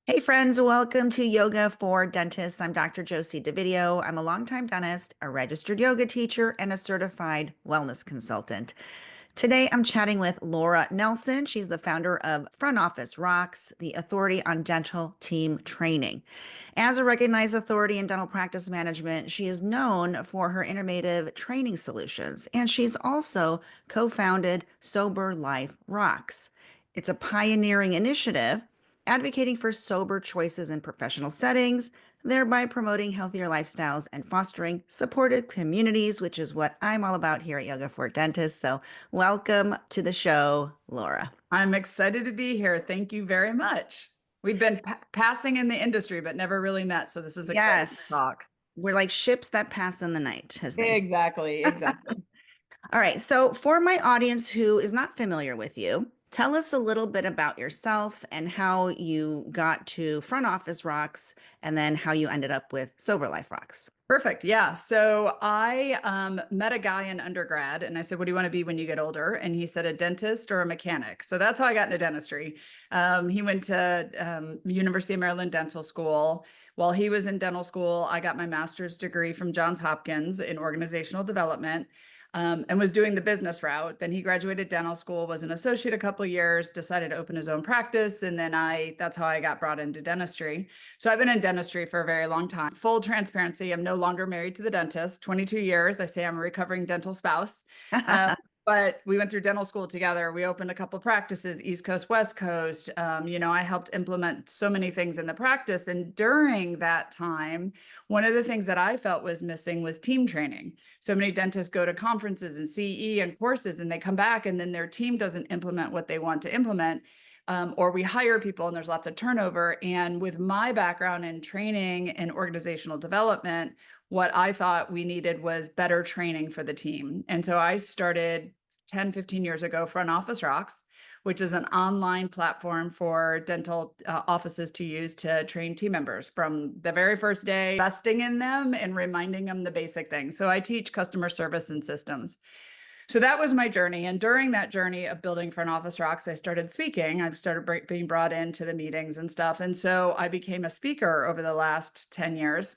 Hey friends, welcome to Yoga for Dentists. I'm Dr. Josie DeVideo. I'm a longtime dentist, a registered yoga teacher, and a certified wellness consultant. Today I'm chatting with Laura Nelson. She's the founder of Front Office Rocks, the authority on dental team training. As a recognized authority in dental practice management, she is known for her innovative training solutions, and she's also co-founded Sober Life Rocks. It's a pioneering initiative advocating for sober choices in professional settings, thereby promoting healthier lifestyles and fostering supportive communities, which is what I'm all about here at Yoga for Dentists. So, welcome to the show, Laura. I'm excited to be here. Thank you very much. We've been passing in the industry, but never really met. So this is exciting to Yes, talk. we're like ships that pass in the night, as they say. Exactly, exactly. All right. So, for my audience who is not familiar with you, tell us a little bit about yourself and how you got to Front Office Rocks and then how you ended up with Sober Life Rocks. Perfect. Yeah. So I met a guy in undergrad and I said, "What do you want to be when you get older?" And he said, "A dentist or a mechanic." So that's how I got into dentistry. He went to University of Maryland Dental School. While he was in dental school, I got my master's degree from Johns Hopkins in organizational development. And was doing the business route. Then he graduated dental school, was an associate a couple of years, decided to open his own practice. And then that's how I got brought into dentistry. So I've been in dentistry for a very long time. Full transparency, I'm no longer married to the dentist, 22 years. I say I'm a recovering dental spouse. Uh, but we went through dental school together. We opened a couple of practices, East Coast, West Coast. I helped implement so many things in the practice. And during that time, one of the things that I felt was missing was team training. So many dentists go to conferences and CE and courses, and they come back and then their team doesn't implement what they want to implement. Or we hire people and there's lots of turnover. And with my background in training and organizational development, what I thought we needed was better training for the team. And so I started 10, 15 years ago, Front Office Rocks, which is an online platform for dental offices to use to train team members from the very first day, investing in them and reminding them the basic things. So I teach customer service and systems. So that was my journey. And during that journey of building Front Office Rocks, I started speaking. I started being brought into the meetings and stuff. And so I became a speaker over the last 10 years,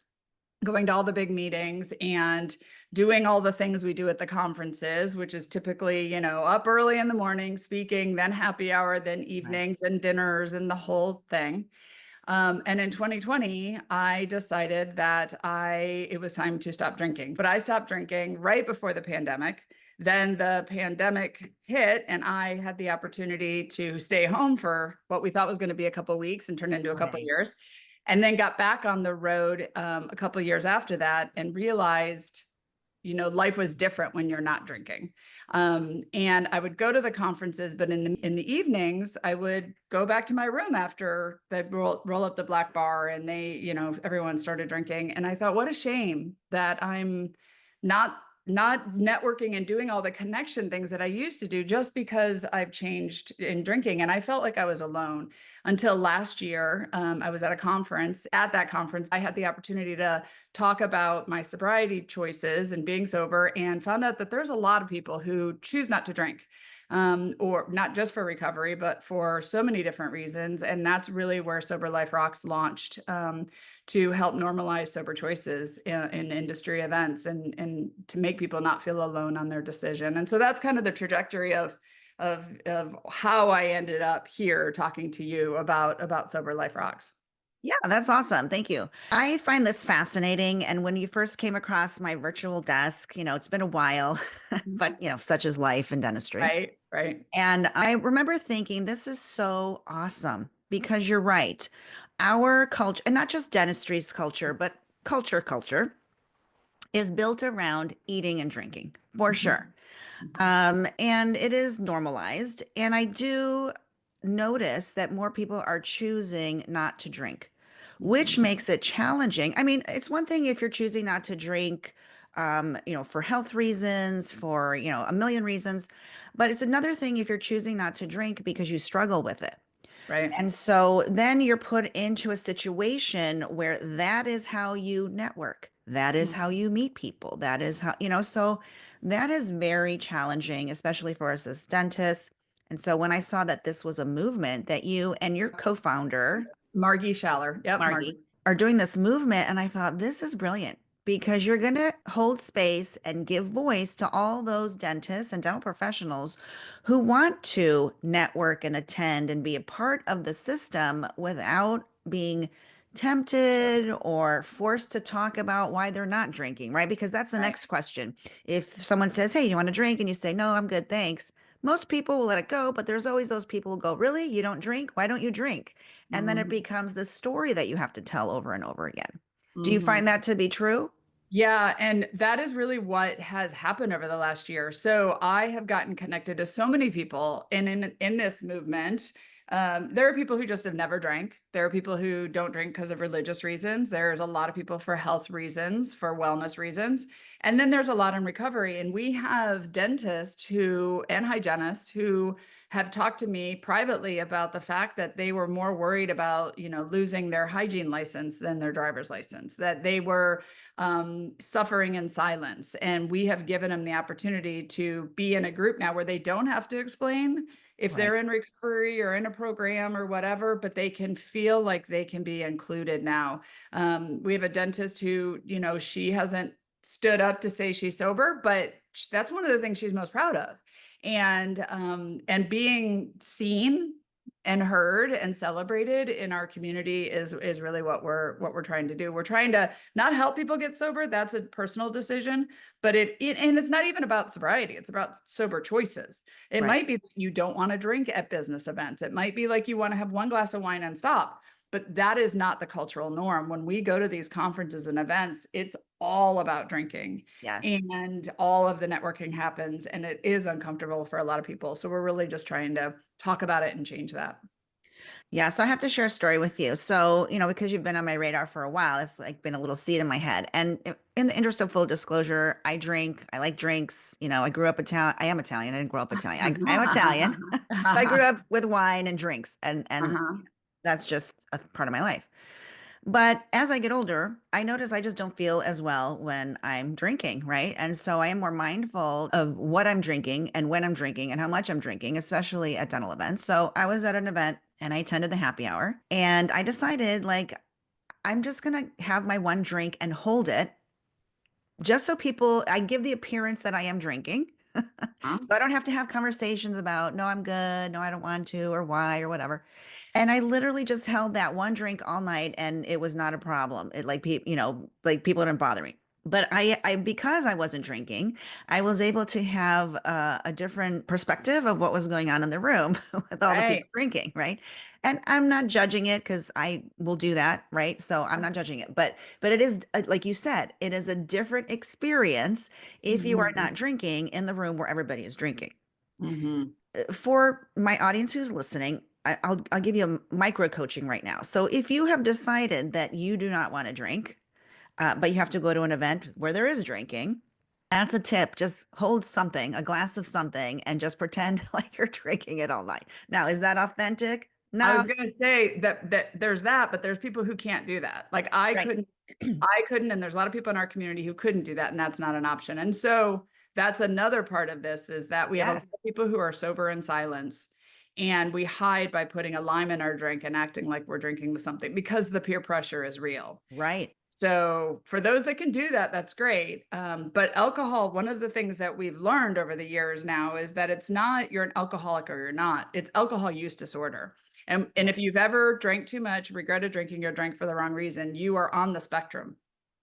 going to all the big meetings and doing all the things we do at the conferences, which is typically, up early in the morning, speaking, then happy hour, then Right. evenings and dinners and the whole thing. And in 2020, I decided that it was time to stop drinking. But I stopped drinking right before the pandemic. Then the pandemic hit, and I had the opportunity to stay home for what we thought was going to be a couple of weeks and turn into a couple of Right. years. And then got back on the road a couple of years after that and realized life was different when you're not drinking. And I would go to the conferences, but in the evenings, I would go back to my room after they roll up the black bar and everyone started drinking. And I thought, what a shame that I'm not not networking and doing all the connection things that I used to do just because I've changed in drinking. And I felt like I was alone until last year. I was at a conference. At that conference, I had the opportunity to talk about my sobriety choices and being sober and found out that there's a lot of people who choose not to drink. Or not just for recovery, but for so many different reasons. And that's really where Sober Life Rocks launched, to help normalize sober choices in industry events and to make people not feel alone on their decision. And so that's kind of the trajectory of how I ended up here talking to you about Sober Life Rocks. Yeah, that's awesome. Thank you. I find this fascinating. And when you first came across my virtual desk, it's been a while, but such is life in dentistry. Right, right. And I remember thinking, this is so awesome because you're right. Our culture, and not just dentistry's culture, but culture is built around eating and drinking for sure. Mhm. Mhm. And it is normalized. And I do notice that more people are choosing not to drink, which Mhm. makes it challenging. I mean, it's one thing if you're choosing not to drink, for health reasons, for, a million reasons, but it's another thing if you're choosing not to drink because you struggle with it. Right. And so then you're put into a situation where that is how you network. That is how you meet people. That is how, so that is very challenging, especially for us as dentists. And so when I saw that this was a movement that you and your co-founder, Margie Schaller. Yep, Margie. Margie, are doing this movement. And I thought, this is brilliant because you're going to hold space and give voice to all those dentists and dental professionals who want to network and attend and be a part of the system without being tempted or forced to talk about why they're not drinking, right? Because that's the Right. next question. If someone says, "Hey, you want to drink?" and you say, "No, I'm good, thanks." Most people will let it go, but there's always those people who go, "Really? You don't drink? Why don't you drink?" And then it Mhm. becomes this story that you have to tell over and over again. Do you Mhm. find that to be true? Yeah, and that is really what has happened over the last year. So I have gotten connected to so many people in this movement. There are people who just have never drank. There are people who don't drink because of religious reasons. There's a lot of people for health reasons, for wellness reasons. And then there's a lot in recovery. And we have dentists who and hygienists who have talked to me privately about the fact that they were more worried about, losing their hygiene license than their driver's license, that they were suffering in silence. And we have given them the opportunity to be in a group now where they don't have to explain if Right. they're in recovery or in a program or whatever, but they can feel like they can be included now. We have a dentist who, she hasn't stood up to say she's sober, but that's one of the things she's most proud of. And being seen and heard and celebrated in our community is really what we're trying to do. We're trying to not help people get sober. That's a personal decision, but and it's not even about sobriety. It's about sober choices. It Right. might be that you don't want to drink at business events. It might be like you want to have one glass of wine and stop, but that is not the cultural norm. When we go to these conferences and events, it's all about drinking Yes. and all of the networking happens and it is uncomfortable for a lot of people. So we're really just trying to talk about it and change that. Yeah. So I have to share a story with you. So, because you've been on my radar for a while, it's like been a little seed in my head. And in the interest of full disclosure, I drink, I like drinks. I grew up Italian. I am Italian. I didn't grow up Italian. I am Italian. So I grew up with wine and drinks and Uh-huh. that's just a part of my life. But as I get older, I notice I just don't feel as well when I'm drinking, right? And so I am more mindful of what I'm drinking and when I'm drinking and how much I'm drinking, especially at dental events. So I was at an event and I attended the happy hour and I decided like I'm just going to have my one drink and hold it just so I give the appearance that I am drinking. Huh? So I don't have to have conversations about, no, I'm good, no, I don't want to, or why, or whatever. And I literally just held that one drink all night and it was not a problem. It like people, like people didn't bother me. But because I wasn't drinking, I was able to have a different perspective of what was going on in the room with all the Right. people drinking, right? And I'm not judging it because I will do that, right? So I'm not judging it, but it is like you said, it is a different experience if you are Mhm. not drinking in the room where everybody is drinking. Mhm. For my audience who's listening, I'll give you a micro coaching right now. So if you have decided that you do not want to drink, but you have to go to an event where there is drinking, that's a tip. Just hold something, a glass of something, and just pretend like you're drinking it all night. Now, is that authentic? I No. was going to say that there's that, but there's people who can't do that. Like Right. I couldn't, and there's a lot of people in our community who couldn't do that, and that's not an option. And so that's another part of this is that we have a lot Yes. of people who are sober in silence, and we hide by putting a lime in our drink and acting like we're drinking something because the peer pressure is real. Right. So for those that can do that, that's great. But alcohol, one of the things that we've learned over the years now is that it's not you're an alcoholic or you're not. It's alcohol use disorder. And if Yes. you've ever drank too much, regretted drinking, or drank for the wrong reason, you are on the spectrum.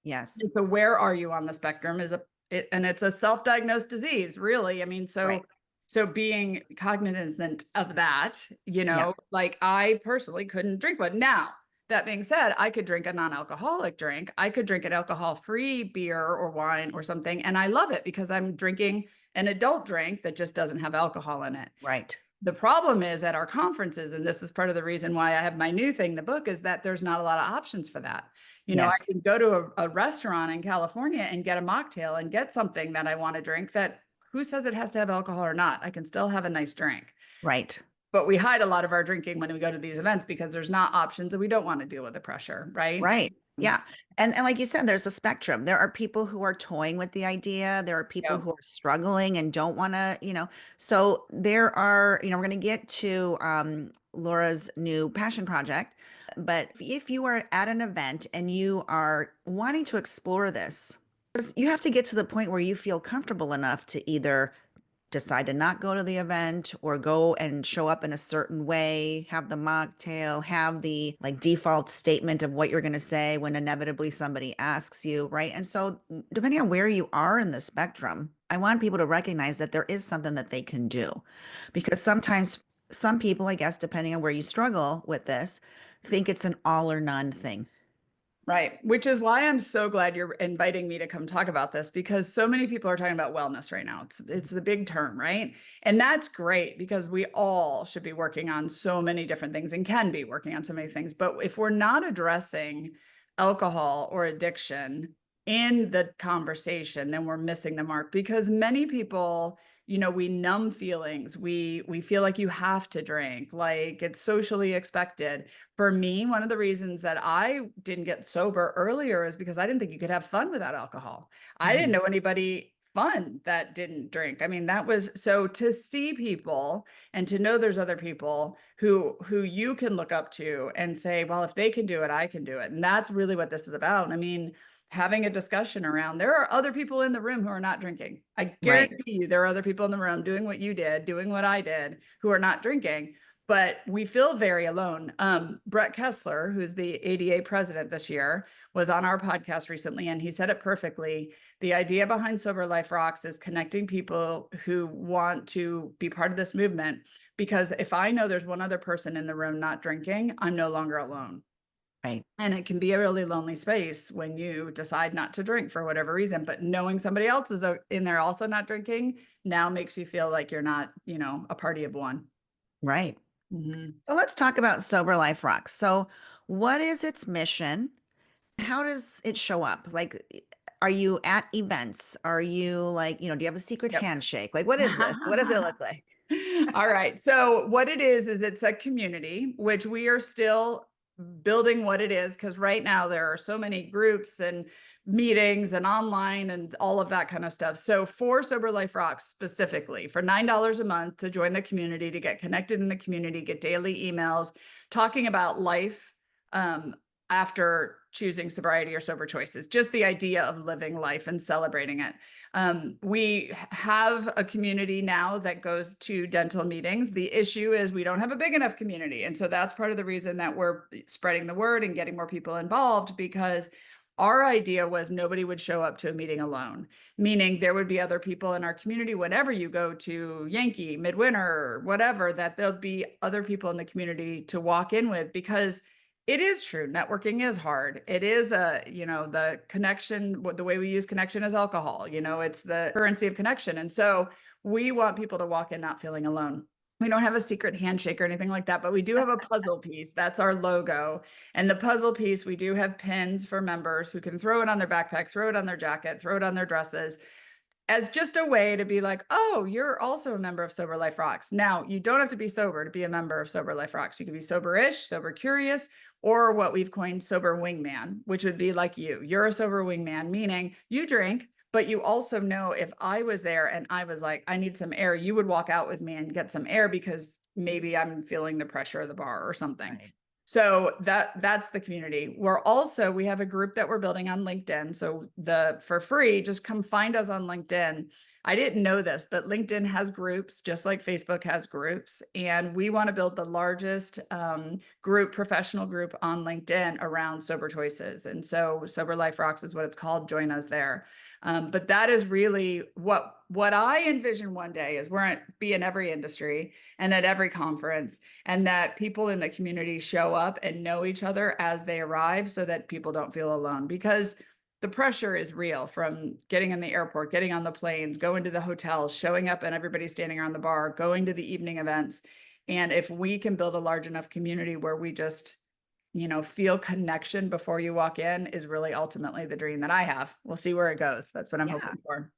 Yes. And so where are you on the spectrum and it's a self-diagnosed disease, really. I mean, Right. so being cognizant of that, Yeah. like I personally couldn't drink one. Now, that being said, I could drink a non-alcoholic drink. I could drink an alcohol-free beer or wine or something, and I love it because I'm drinking an adult drink that just doesn't have alcohol in it. Right. The problem is at our conferences, and this is part of the reason why I have my new thing, the book, is that there's not a lot of options for that. I Yes. can go to a restaurant in California and get a mocktail and get something that I want to drink that who says it has to have alcohol or not? I can still have a nice drink. Right. but we hide a lot of our drinking when we go to these events because there's not options and we don't want to deal with the pressure, right? Right. Yeah. And like you said, there's a spectrum. There are people who are toying with the idea. There are people Yep. who are struggling and don't want to, so there are, we're going to get to Laura's new passion project. But if you are at an event and you are wanting to explore this, you have to get to the point where you feel comfortable enough to either decide to not go to the event or go and show up in a certain way, have the mocktail, have the like default statement of what you're going to say when inevitably somebody asks you, right? And so, depending on where you are in the spectrum, I want people to recognize that there is something that they can do. Because sometimes some people, I guess, depending on where you struggle with this, think it's an all or none thing. Right. Which is why I'm so glad you're inviting me to come talk about this because so many people are talking about wellness right now. It's the big term, right? And that's great because we all should be working on so many different things and can be working on so many things. But if we're not addressing alcohol or addiction in the conversation, then we're missing the mark because many people, we numb feelings. We feel like you have to drink, like it's socially expected. For me, one of the reasons that I didn't get sober earlier is because I didn't think you could have fun without alcohol. I didn't Mhm. know anybody fun that didn't drink. I mean, that was so to see people and to know there's other people who you can look up to and say, well, if they can do it, I can do it. And that's really what this is about. I mean, having a discussion around there are other people in the room who are not drinking. I Right. guarantee you there are other people in the room doing what you did, doing what I did, who are not drinking, but we feel very alone. Brett Kessler, who's the ADA president this year, was on our podcast recently, and he said it perfectly. The idea behind Sober Life Rocks is connecting people who want to be part of this movement. Because if I know there's one other person in the room not drinking, I'm no longer alone. Right. And it can be a really lonely space when you decide not to drink for whatever reason. But knowing somebody else is in there also not drinking now makes you feel like you're not, a party of one. Right. Mhm. So let's talk about Sober Life Rocks. So, what is its mission? How does it show up? Like, are you at events? Are you like, do you have a secret Yep. handshake? Like, what is this? What does it look like? All right. So what it is it's a community, which we are still building what it is, because right now there are so many groups and meetings and online and all of that kind of stuff. So for Sober Life Rocks specifically, for $9 a month to join the community, to get connected in the community, get daily emails talking about life after choosing sobriety or sober choices, just the idea of living life and celebrating it. We have a community now that goes to dental meetings. The issue is we don't have a big enough community. And so that's part of the reason that we're spreading the word and getting more people involved, because our idea was nobody would show up to a meeting alone, meaning there would be other people in our community. Whenever you go to Yankee, Midwinter, whatever, that there'll be other people in the community to walk in with, because it is true. Networking is hard. It is the connection, the way we use connection is alcohol. It's the currency of connection. And so we want people to walk in not feeling alone. We don't have a secret handshake or anything like that, but we do have a puzzle piece. That's our logo. And the puzzle piece, we do have pins for members who can throw it on their backpack, throw it on their jacket, throw it on their dresses, as just a way to be like, oh, you're also a member of Sober Life Rocks. Now, you don't have to be sober to be a member of Sober Life Rocks. You can be sober-ish, sober curious, or what we've coined sober wingman, which would be like you. You're a sober wingman, meaning you drink, but you also know if I was there and I was like, I need some air, you would walk out with me and get some air because maybe I'm feeling the pressure of the bar or something. Right. So that's the community. We have a group that we're building on LinkedIn. So for free, just come find us on LinkedIn. I didn't know this, but LinkedIn has groups just like Facebook has groups. And we want to build the largest professional group on LinkedIn around sober choices. And so Sober Life Rocks is what it's called. Join us there. But that is really what I envision one day is be in every industry and at every conference, and that people in the community show up and know each other as they arrive so that people don't feel alone, because the pressure is real from getting in the airport, getting on the planes, going to the hotels, showing up and everybody's standing around the bar, going to the evening events. And if we can build a large enough community where we just feel connection before you walk in, is really ultimately the dream that I have. We'll see where it goes. That's what I'm Yeah. hoping for.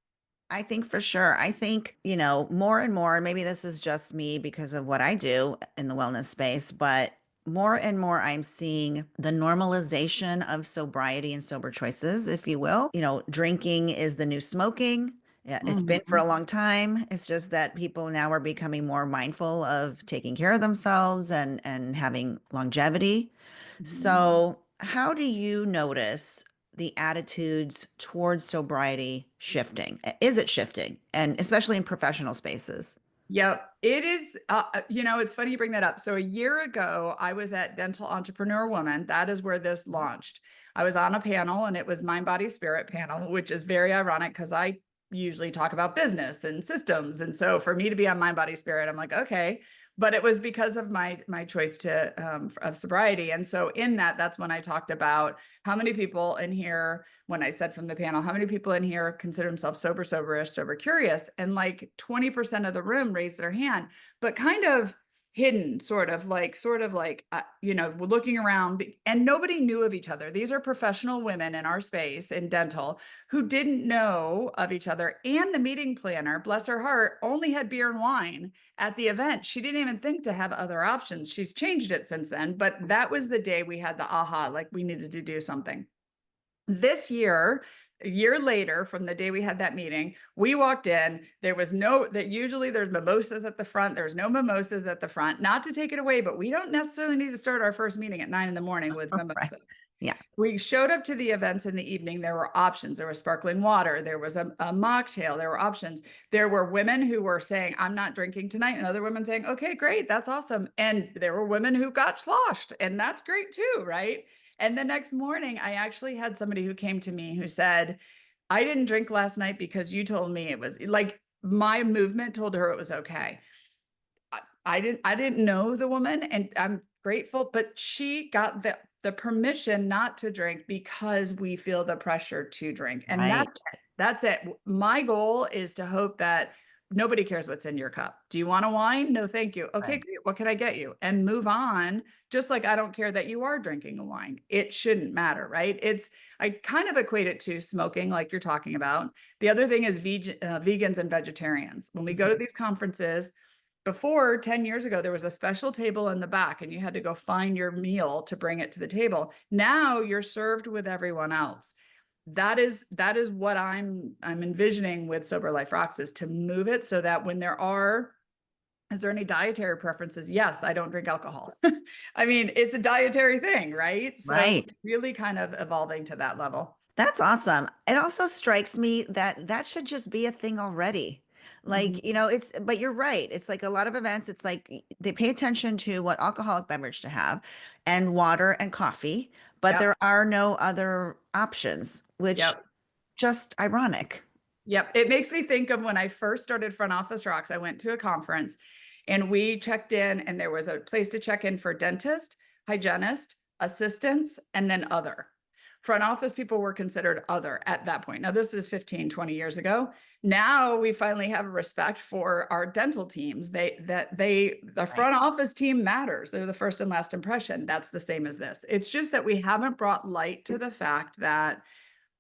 I think for sure. I think, more and more, maybe this is just me because of what I do in the wellness space, but more and more I'm seeing the normalization of sobriety and sober choices, if you will. Drinking is the new smoking. Yeah, it's been for a Mhm. long time. It's just that people now are becoming more mindful of taking care of themselves and having longevity. Mhm. So, how do you notice the attitudes towards sobriety shifting? Is it shifting? And especially in professional spaces? Yep, it is. It's funny you bring that up. So a year ago, I was at Dental Entrepreneur Woman. That is where this launched. I was on a panel, and it was Mind, Body, Spirit panel, which is very ironic because I usually talk about business and systems, and so for me to be on Mind, Body, Spirit, I'm like, okay. But it was because of my choice to of sobriety, and so in that, that's when I talked about how many people in here, when I said from the panel, how many people in here consider themselves sober, soberish, sober curious? And like 20% of the room raised their hand, but kind of hidden, looking around, and nobody knew of each other. These are professional women in our space in dental who didn't know of each other. And the meeting planner, bless her heart, only had beer and wine at the event. She didn't even think to have other options. She's changed it since then, but that was the day we had the aha, like we needed to do something. This year, a year later from the day we had that meeting, we walked in. There was no, that usually there's mimosas at the front. There's no mimosas at the front. Not to take it away, but we don't necessarily need to start our first meeting at 9 in the morning with Right. mimosas. Yeah. We showed up to the events in the evening. There were options. There was sparkling water. There was a mocktail. There were options. There were women who were saying, I'm not drinking tonight. And other women saying, okay, great. That's awesome. And there were women who got sloshed. And that's great too, right? And the next morning, I actually had somebody who came to me who said, I didn't drink last night because you told me it was like my movement told her it was okay. I didn't know the woman, and I'm grateful, but she got the permission not to drink because we feel the pressure to drink. And Right. that's it. My goal is to hope that nobody cares what's in your cup. Do you want a wine? No, thank you. Okay, Right. great. What can I get you? And move on. Just like I don't care that you are drinking a wine. It shouldn't matter, right? I kind of equate it to smoking, like you're talking about. The other thing is vegans and vegetarians. When we go to Mhm. these conferences, before 10 years ago, there was a special table in the back and you had to go find your meal to bring it to the table. Now you're served with everyone else. That is what I'm envisioning with Sober Life Rocks, is to move it so that when is there any dietary preferences? Yes, I don't drink alcohol. I mean, it's a dietary thing, right? So Right. really kind of evolving to that level. That's awesome. It also strikes me that that should just be a thing already. Mhm. But you're right. It's like a lot of events, it's like they pay attention to what alcoholic beverage to have and water and coffee, but Yep. there are no other options, which Yep. just ironic. Yep. It makes me think of when I first started Front Office Rocks. I went to a conference and we checked in, and there was a place to check in for dentist, hygienist, assistants, and then other. Front office people were considered other at that point. Now, this is 15, 20 years ago. Now we finally have a respect for our dental teams. The Right. front office team matters. They're the first and last impression. That's the same as this. It's just that we haven't brought light to the fact that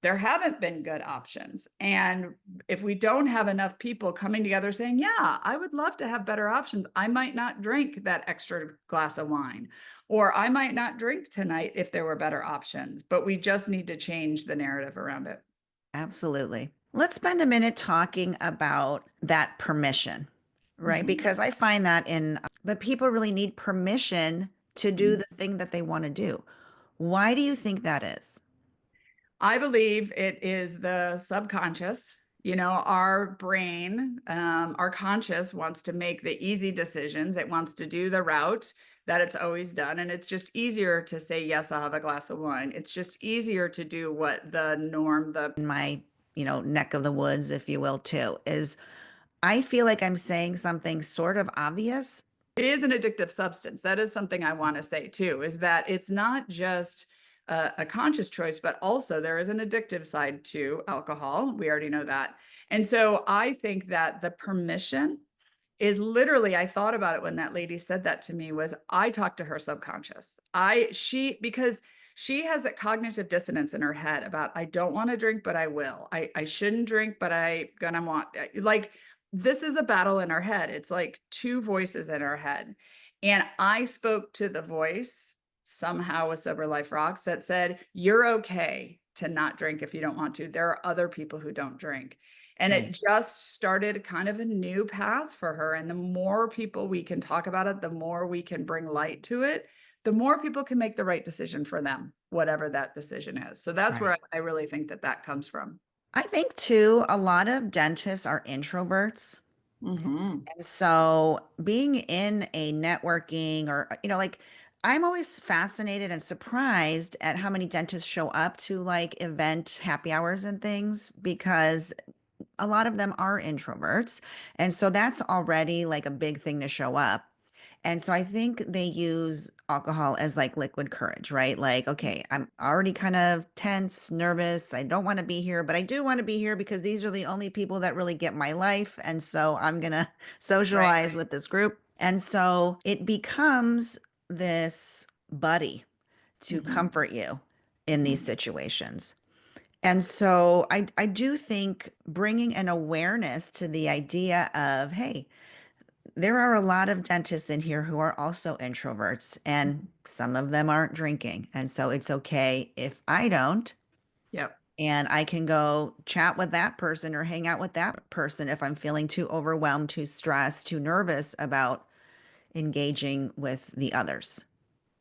there haven't been good options. And if we don't have enough people coming together saying, yeah, I would love to have better options, I might not drink that extra glass of wine, or I might not drink tonight if there were better options, but we just need to change the narrative around it. Absolutely. Let's spend a minute talking about that permission, right? Mhm. Because I find that but people really need permission to do Mhm. the thing that they want to do. Why do you think that is? I believe it is the subconscious. Our brain, our conscious wants to make the easy decisions. It wants to do the route that it's always done. And it's just easier to say, yes, I'll have a glass of wine. It's just easier to do what the norm, In my, neck of the woods, if you will, too, is I feel like I'm saying something sort of obvious. it is an addictive substance. That is something I want to say too, is that it's not just a conscious choice, but also there is an addictive side to alcohol. We already know that. And so I think that the permission is literally, I thought about it when that lady said that to me, was I talked to her subconscious. Because She has a cognitive dissonance in her head about, I don't want to drink, but I will. I shouldn't drink, but I gonna want, like, this is a battle in her head. It's like two voices in her head. And I spoke to the voice somehow with Sober Life Rocks that said, you're okay to not drink if you don't want to. There are other people who don't drink. And Right. it just started kind of a new path for her. And the more people we can talk about it, the more we can bring light to it, the more people can make the right decision for them, whatever that decision is. So that's where Right. I really think that that comes from. I think too, a lot of dentists are introverts. Hmm. And so being in a networking or, like I'm always fascinated and surprised at how many dentists show up to like event happy hours and things because a lot of them are introverts. And so that's already like a big thing to show up. And so I think they use alcohol as like liquid courage, right? Like, okay, I'm already kind of tense, nervous. I don't want to be here, but I do want to be here because these are the only people that really get my life. And so I'm going to Right. socialize with this group. And so it becomes this buddy to Hmm. comfort you in these Hmm. situations. And so I do think bringing an awareness to the idea of, hey, there are a lot of dentists in here who are also introverts, and some of them aren't drinking. And so it's okay if I don't, Yep, and I can go chat with that person or hang out with that person if I'm feeling too overwhelmed, too stressed, too nervous about engaging with the others.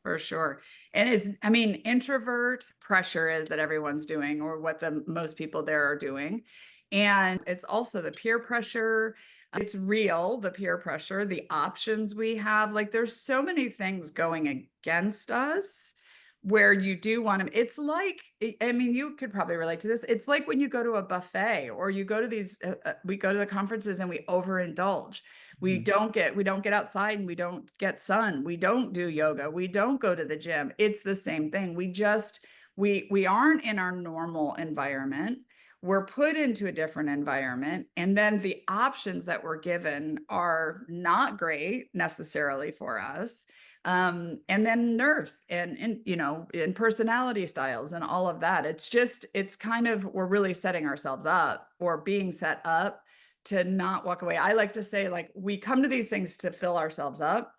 for sure. And it's, I mean, introvert pressure is that everyone's doing, or what the most people there are doing. And it's also the peer pressure. It's real, the peer pressure, the options we have. Like, there's so many things going against us where you do want to. It's like, I mean, you could probably relate to this. It's like when you go to a buffet or you go to these, we go to the conferences and we overindulge. Mhm. We don't get outside and we don't get sun. We don't do yoga. We don't go to the gym. It's the same thing. We aren't in our normal environment. We're put into a different environment, and then the options that we're given are not great necessarily for us. And then nerves and personality styles and all of that. It's kind of, we're really setting ourselves up or being set up to not walk away. I like to say, like, we come to these things to fill ourselves up,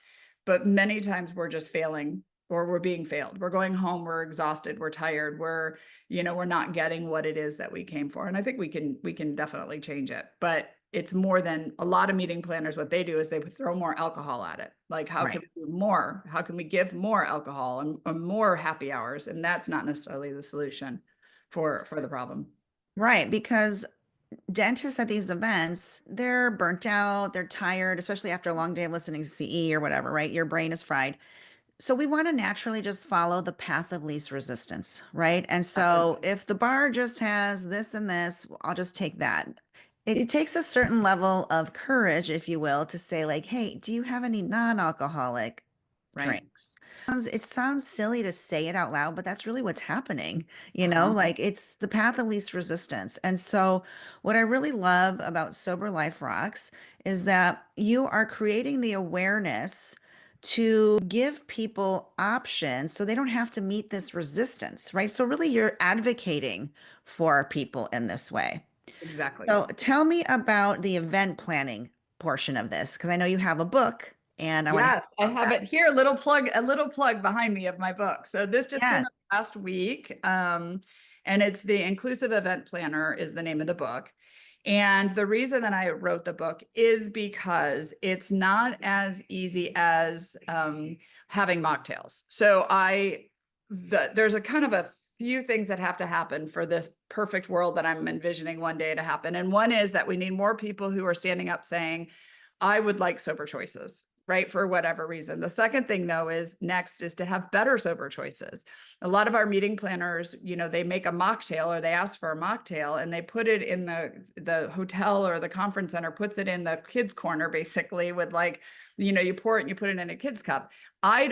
but many times we're just failing, or we're being failed. We're going home, we're exhausted, we're tired, we're not getting what it is that we came for. And I think we can definitely change it. But it's more than a lot of meeting planners. What they do is they throw more alcohol at it. Like, how can Right. we do more? How can we give more alcohol and more happy hours? And that's not necessarily the solution for the problem. Right. Because dentists at these events, they're burnt out, they're tired, especially after a long day of listening to CE or whatever, right? Your brain is fried. So we want to naturally just follow the path of least resistance, right? And Exactly. so if the bar just has this and this, I'll just take that. It takes a certain level of courage, if you will, to say, like, hey, do you have any non-alcoholic Right. drinks? It sounds silly to say it out loud, but that's really what's happening. Uh-huh. Like it's the path of least resistance. And so, what I really love about Sober Life Rocks is that you are creating the awareness to give people options so they don't have to meet this resistance, right? So, really, you're advocating for people in this way. Exactly. So tell me about the event planning portion of this, because I know you have a book and I want to Yes, I hear about have that. it here. A little plug behind me of my book. So this just came Yes. out last week. And it's the Inclusive Event Planner is the name of the book. And the reason that I wrote the book is because it's not as easy as having mocktails. There's a kind of a few things that have to happen for this perfect world that I'm envisioning one day to happen. And one is that we need more people who are standing up saying, I would like sober choices, right? For whatever reason. The second thing, though, is next is to have better sober choices. A lot of our meeting planners, they make a mocktail, or they ask for a mocktail, and they put it in the hotel, or the conference center puts it in the kids corner, basically, with, like, you pour it and you put it in a kid's cup. I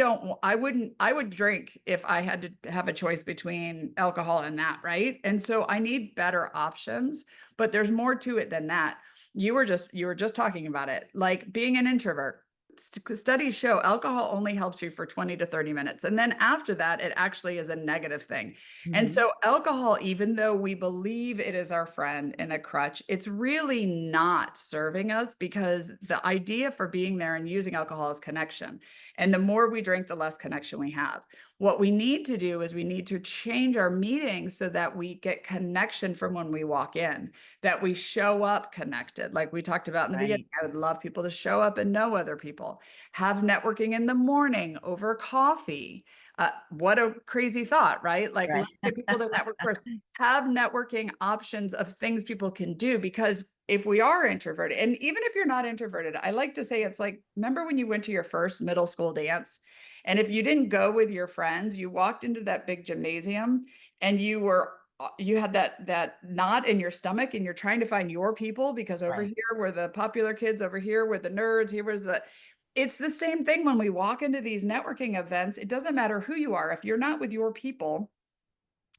would drink if I had to have a choice between alcohol and that, right? And so I need better options, but there's more to it than that. You were just talking about it, like being an introvert. Studies show alcohol only helps you for 20 to 30 minutes. And then after that, it actually is a negative thing. And Mhm. so, alcohol, even though we believe it is our friend and a crutch, it's really not serving us because the idea for being there and using alcohol is connection. And the more we drink, the less connection we have. What we need to do is we need to change our meetings so that we get connection from when we walk in, that we show up connected. Like we talked about in the beginning, Right. I would love people to show up and know other people. Have networking in the morning over coffee. What a crazy thought, right? Like, Right. let's get people to network first. Have networking options of things people can do because if we are introverted, and even if you're not introverted, I like to say it's like, remember when you went to your first middle school dance? And if you didn't go with your friends, you walked into that big gymnasium and you had that knot in your stomach and you're trying to find your people because over Right. here were the popular kids, over here were the nerds, here was the it's the same thing when we walk into these networking events. It doesn't matter who you are. If you're not with your people,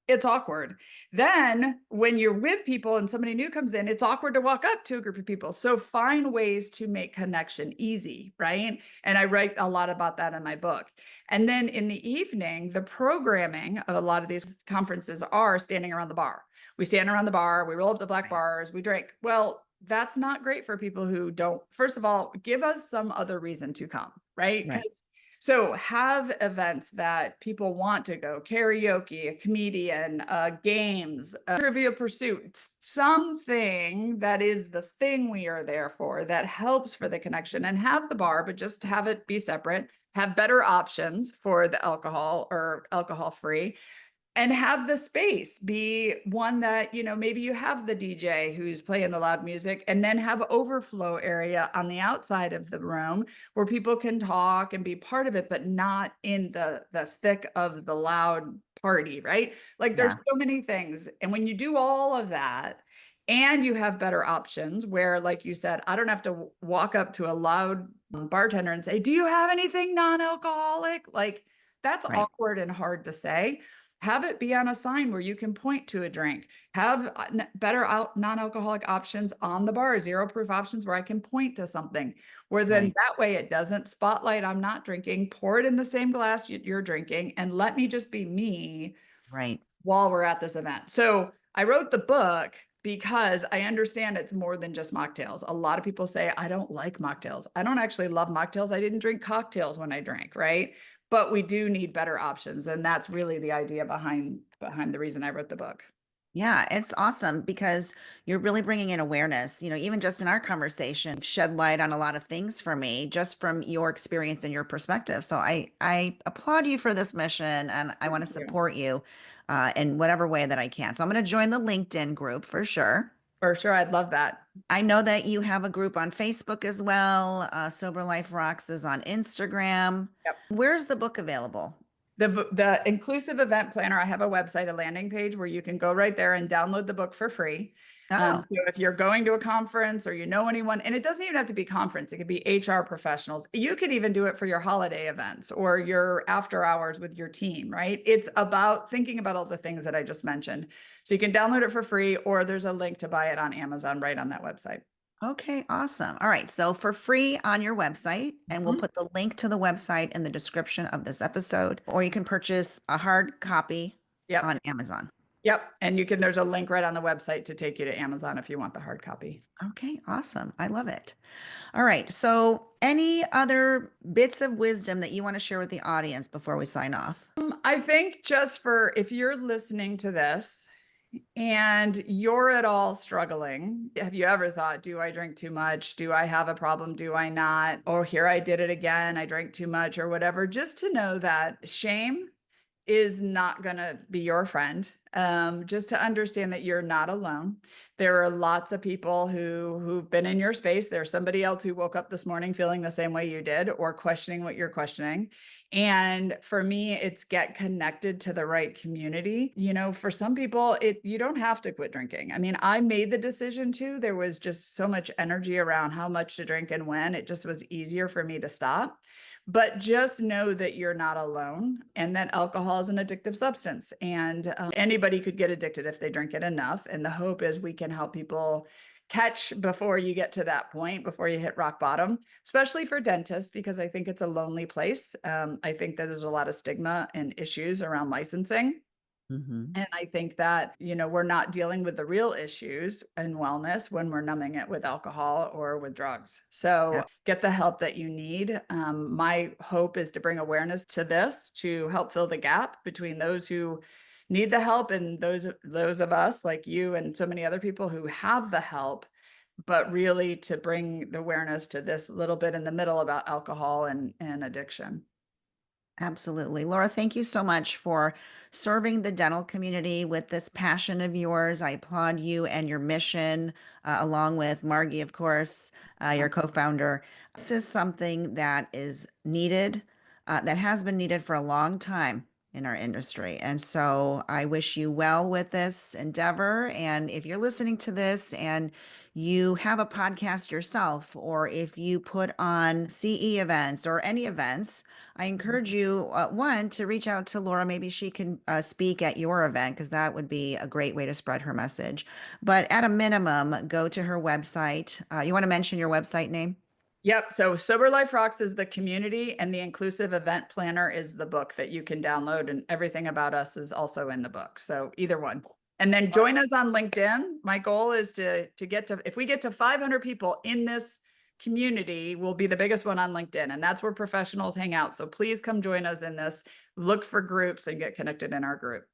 it's awkward. Then when you're with people and somebody new comes in, it's awkward to walk up to a group of people. So find ways to make connection easy, right? And I write a lot about that in my book. And then in the evening, the programming of a lot of these conferences are standing around the bar. We stand around the bar, we roll up the black Right. bars, we drink. Well, that's not great for people who don't. First of all, give us some other reason to come, right? Right. Because so have events that people want to go, karaoke, a comedian, games, trivia pursuit, something that is the thing we are there for that helps for the connection and have the bar, but just have it be separate, have better options for the alcohol or alcohol free and have the space be one that, maybe you have the DJ who's playing the loud music and then have overflow area on the outside of the room where people can talk and be part of it, but not in the thick of the loud party, right? Like there's Yeah. so many things. And when you do all of that and you have better options where, like you said, I don't have to walk up to a loud bartender and say, "Do you have anything non-alcoholic?" Like that's Right. awkward and hard to say. Have it be on a sign where you can point to a drink. Have better non-alcoholic options on the bar, zero proof options where I can point to something. Where then Right. that way it doesn't spotlight I'm not drinking, pour it in the same glass you're drinking, and let me just be me Right. while we're at this event. So I wrote the book because I understand it's more than just mocktails. A lot of people say, I don't like mocktails. I don't actually love mocktails. I didn't drink cocktails when I drank, right? But we do need better options. And that's really the idea behind the reason I wrote the book. Yeah, it's awesome because you're really bringing in awareness. Even just in our conversation, shed light on a lot of things for me just from your experience and your perspective. So I applaud you for this mission, and I want Thank to you. support you in whatever way that I can. So I'm going to join the LinkedIn group for sure. For sure. I'd love that. I know that you have a group on Facebook as well. Sober Life Rocks is on Instagram. Yep. Where's the book available? The inclusive event planner, I have a website, a landing page where you can go right there and download the book for free. Oh, So if you're going to a conference or you know anyone, and it doesn't even have to be conference, it could be HR professionals. You could even do it for your holiday events or your after hours with your team, right? It's about thinking about all the things that I just mentioned. So you can download it for free, or there's a link to buy it on Amazon right on that website. okay, awesome. All right, so for free on your website, and we'll Mhm. put the link to the website in the description of this episode, or you can purchase a hard copy Yep. on Amazon. Yep. And there's a link right on the website to take you to Amazon if you want the hard copy. Okay, awesome. I love it. All right, so any other bits of wisdom that you want to share with the audience before we sign off? I think just for if you're listening to this and you're at all struggling, have you ever thought, do I drink too much? Do I have a problem? Do I not? Or here I did it again. I drank too much or whatever. Just to know that shame is not going to be your friend. Just to understand that you're not alone. There are lots of people who've been in your space. There's somebody else who woke up this morning feeling the same way you did or questioning what you're questioning. And for me, it's get connected to the right community. For some people, you don't have to quit drinking. I mean, I made the decision to. There was just so much energy around how much to drink and when. It just was easier for me to stop. But just know that you're not alone and that alcohol is an addictive substance. And anybody could get addicted if they drink it enough. And the hope is we can help people catch before you get to that point, before you hit rock bottom, especially for dentists, because I think it's a lonely place. I think that there's a lot of stigma and issues around licensing. Hmm. And I think that, we're not dealing with the real issues in wellness when we're numbing it with alcohol or with drugs. So get the help that you need. My hope is to bring awareness to this to help fill the gap between those who need the help and those of us like you and so many other people who have the help, but really to bring the awareness to this little bit in the middle about alcohol and addiction. Absolutely. Laura, thank you so much for serving the dental community with this passion of yours. I applaud you and your mission, along with Margie, of course, your co founder. This is something that is needed, that has been needed for a long time in our industry. And so I wish you well with this endeavor. And if you're listening to this and you have a podcast yourself, or if you put on CE events or any events, I encourage you, one, to reach out to Laura. Maybe she can speak at your event because that would be a great way to spread her message. But at a minimum, go to her website. You want to mention your website name? Yep. So Sober Life Rocks is the community, and the Inclusive Event Planner is the book that you can download, and everything about us is also in the book. So either one. And then join us on LinkedIn. My goal is to get to, if we get to 500 people in this community, we'll be the biggest one on LinkedIn, and that's where professionals hang out. So please come join us in this. Look for groups and get connected in our group.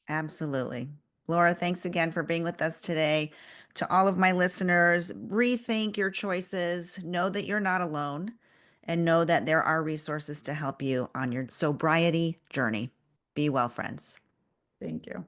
Absolutely. Laura, thanks again for being with us today. To all of my listeners, rethink your choices. Know that you're not alone and know that there are resources to help you on your sobriety journey. Be well, friends. Thank you.